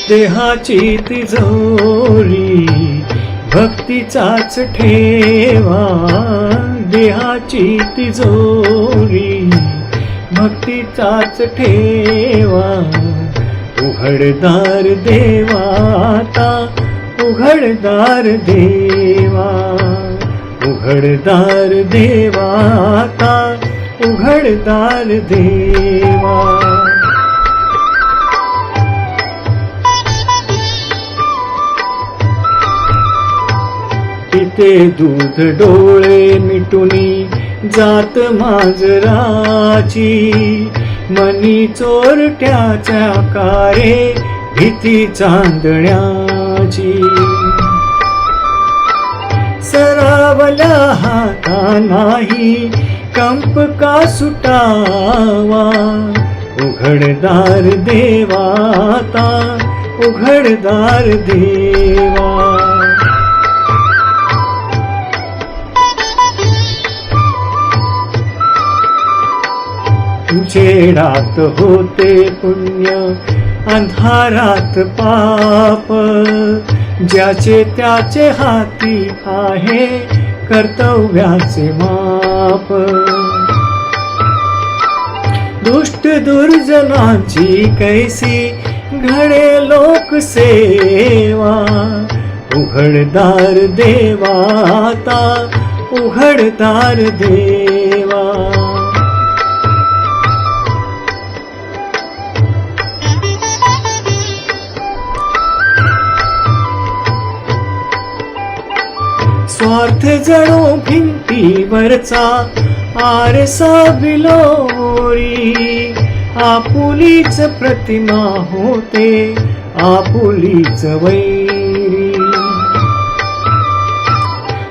देहाची तिजोरी भक्तीचाच ठेवा, देहाची तिजोरी भक्तीचाच ठेवा. उघडदार देवाता, उघडदार देवा, उघडदार देवाता, उघडदार देवा. पिते दूध डोळे मिटुनी जात मांजराची, मनी चोरट्याच्या कारे भीती चांदण्याची. सरावल्या हाता नाही कंप का सुटावा, उघडदार देवाता, उघडदार देवा. उजेडात होते पुण्य, अंधारात पाप, ज्याचे त्याचे हाती आहे कर्तव्याचे माप. दुष्ट दुर्जनांची कैसी घडे लोकसेवा, उघडदार देवाता, उघडदार देवा. स्वार्थ जणू भिंतीवरचा आरसा बिलोरी, आपुलीच प्रतिमा होते आपुलीच वैरी.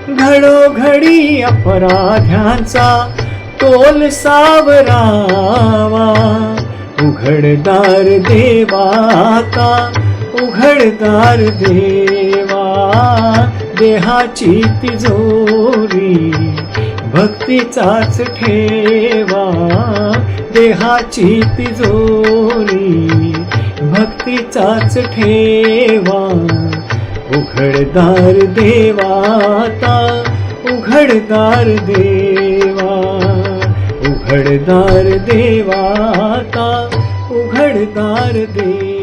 घडोघडी अपराध्यांचा तोल सावरावा, उघडदार देवाता, उघडदार देवा. देहाची तिजोरी भक्तीचाच ठेवा, देहाची तिजोरी भक्तीचाच ठेवा. उघडदार देवाता, उघडदार देवा, उघडदार देवाता, उघडदार देवा.